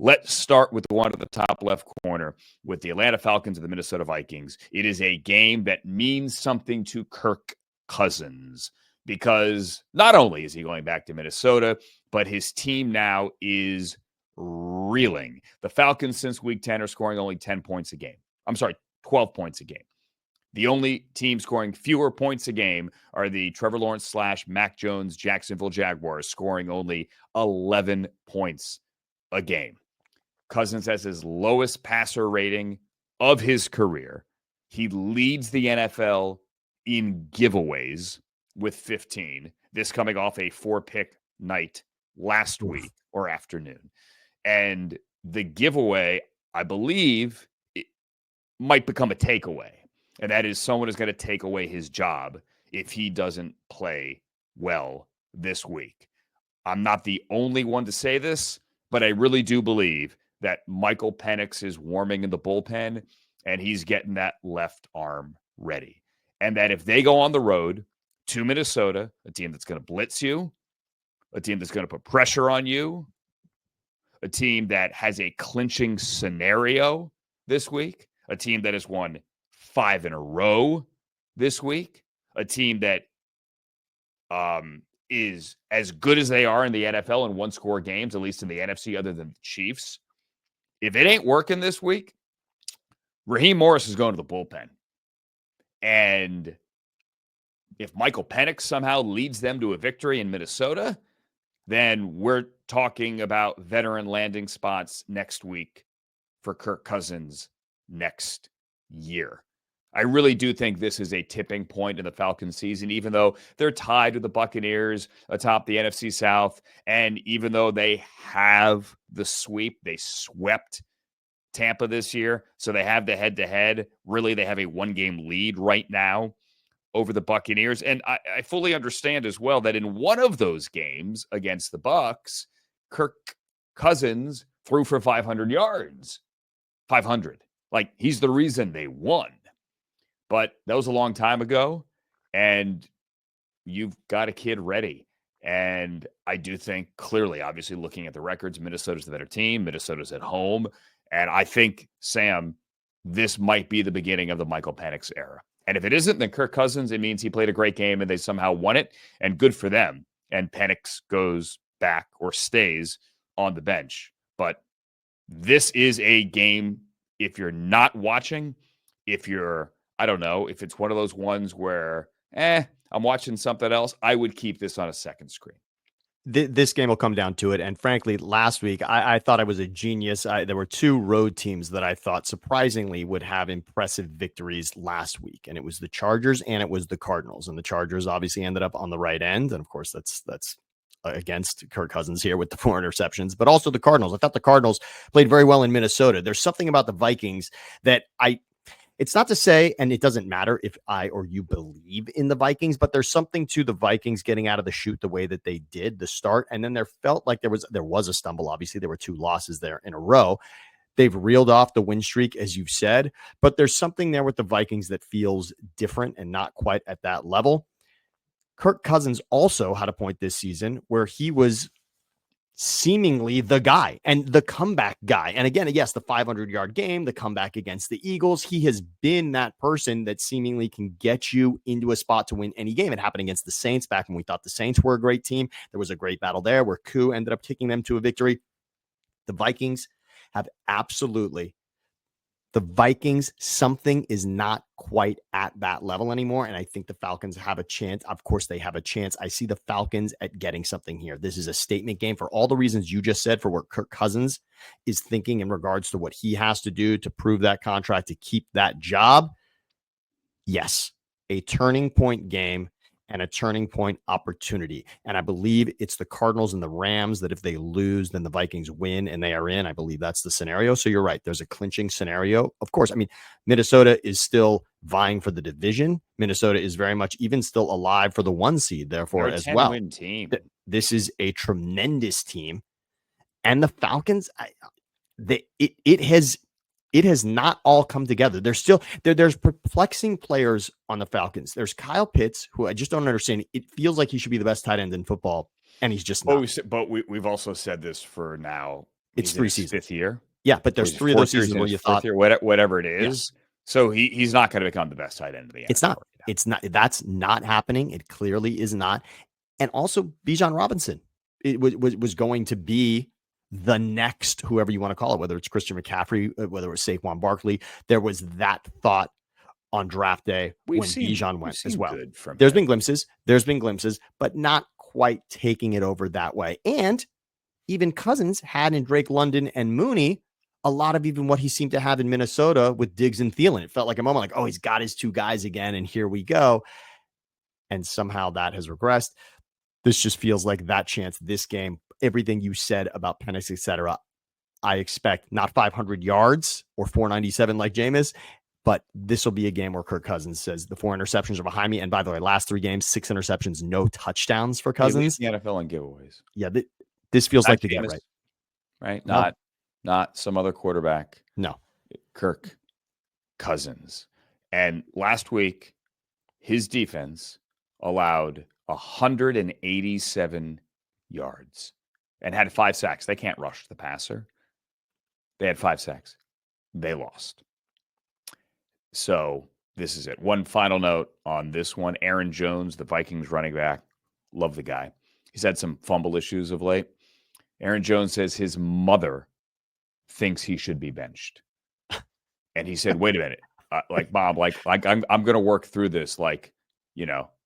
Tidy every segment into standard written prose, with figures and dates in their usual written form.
Let's start with the one at the top left corner with the Atlanta Falcons and the Minnesota Vikings. It is a game that means something to Kirk Cousins because not only is he going back to Minnesota, but his team now is reeling. The Falcons since week 10 are scoring only 10 points a game. I'm sorry, 12 points a game. The only team scoring fewer points a game are the Trevor Lawrence / Mac Jones Jacksonville Jaguars, scoring only 11 points a game. Cousins has his lowest passer rating of his career. He leads the NFL in giveaways with 15. This coming off a 4-pick night last week or afternoon. And the giveaway, I believe, it might become a takeaway. And that is someone is going to take away his job if he doesn't play well this week. I'm not the only one to say this, but I really do believe that Michael Penix is warming in the bullpen and he's getting that left arm ready. And that if they go on the road to Minnesota, a team that's going to blitz you, a team that's going to put pressure on you, a team that has a clinching scenario this week, a team that has won 5 in a row this week, a team that is as good as they are in the NFL in one-score games, at least in the NFC other than the Chiefs. If it ain't working this week, Raheem Morris is going to the bullpen. And if Michael Penix somehow leads them to a victory in Minnesota, then we're talking about veteran landing spots next week for Kirk Cousins next year. I really do think this is a tipping point in the Falcons season, even though they're tied with the Buccaneers atop the NFC South. And even though they have the sweep, they swept Tampa this year. So they have the head-to-head. Really, they have a one-game lead right now over the Buccaneers. And I fully understand as well that in one of those games against the Bucs, Kirk Cousins threw for 500 yards. 500. Like, he's the reason they won. But that was a long time ago, and you've got a kid ready. And I do think clearly, obviously, looking at the records, Minnesota's the better team. Minnesota's at home. And I think, Sam, this might be the beginning of the Michael Penix era. And if it isn't, then Kirk Cousins, it means he played a great game and they somehow won it. And good for them. And Penix goes back or stays on the bench. But this is a game, if you're not watching, if you're, I don't know, if it's one of those ones where, I'm watching something else, I would keep this on a second screen. This game will come down to it. And frankly, last week, I thought I was a genius. There were 2 road teams that I thought surprisingly would have impressive victories last week. And it was the Chargers and it was the Cardinals. And the Chargers obviously ended up on the right end. And of course, that's against Kirk Cousins here with the 4 interceptions, but also the Cardinals. I thought the Cardinals played very well in Minnesota. There's something about the Vikings that it's not to say, and it doesn't matter if I or you believe in the Vikings, but there's something to the Vikings getting out of the chute the way that they did the start. And then there felt like there was a stumble. Obviously, there were 2 losses there in a row. They've reeled off the win streak, as you've said, but there's something there with the Vikings that feels different and not quite at that level. Kirk Cousins also had a point this season where he was seemingly the guy and the comeback guy. And again, yes, the 500-yard game, the comeback against the Eagles, he has been that person that seemingly can get you into a spot to win any game. It happened against the Saints back when we thought the Saints were a great team. There was a great battle there where Koo ended up taking them to a victory. The Vikings have absolutely the Vikings, something is not quite at that level anymore. And I think the Falcons have a chance. Of course, they have a chance. I see the Falcons at getting something here. This is a statement game for all the reasons you just said, for what Kirk Cousins is thinking in regards to what he has to do to prove that contract, to keep that job. Yes, a turning point game and a turning point opportunity. And I believe it's the Cardinals and the Rams that if they lose, then the Vikings win and they are in. I believe that's the scenario. So you're right. There's a clinching scenario. Of course, I mean, Minnesota is still vying for the division. Minnesota is very much even still alive for the 1 seed, therefore, as well. Team. This is a tremendous team. And the Falcons, it has not all come together. There's still there's perplexing players on the Falcons. There's Kyle Pitts, who I just don't understand. It feels like he should be the best tight end in football, and he's just not. But we've also said this for now It's He's in 3 his seasons. 5th year. Yeah, but Or there's is it 3 of those 4th year? He's seasons in where his you 4th thought, year, whatever it yeah, is. So he's not going to become the best tight end of the it's NFL not. right now. It's not. That's not happening. It clearly is not. And also, Bijan Robinson, it was going to be the next, whoever you want to call it, whether it's Christian McCaffrey, whether it was Saquon Barkley. There was that thought on draft day when Bijan went as well. Good from There's him. been glimpses, but not quite taking it over that way. And even Cousins had in Drake London and Mooney a lot of even what he seemed to have in Minnesota with Diggs and Thielen. It felt like a moment like, oh, he's got his 2 guys again, and here we go. And somehow that has regressed. This just feels like that chance, this game, everything you said about Penix, etc. I expect not 500 yards or 497 like Jameis, but this will be a game where Kirk Cousins says the 4 interceptions are behind me. And by the way, last 3 games, 6 interceptions, no touchdowns for Cousins. The NFL and giveaways. Yeah, this feels Not like the Jameis, get right. Right? Not some other quarterback. No. Kirk Cousins. And last week, his defense allowed 187 yards and had 5 sacks. They can't rush the passer. They had 5 sacks. They lost. So this is it. One final note on this one. Aaron Jones, the Vikings running back. Love the guy. He's had some fumble issues of late. Aaron Jones says his mother thinks he should be benched. And he said, wait a minute. Like, Bob, like I'm going to work through this. Like,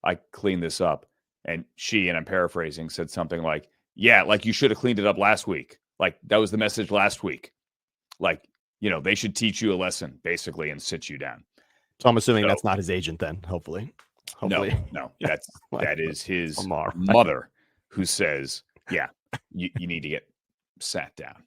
I clean this up. And she, and I'm paraphrasing, said something like, yeah, like you should have cleaned it up last week. Like that was the message last week. Like, they should teach you a lesson basically and sit you down. So I'm assuming that's not his agent then, hopefully. No, that is his Lamar, mother who says, yeah, you need to get sat down.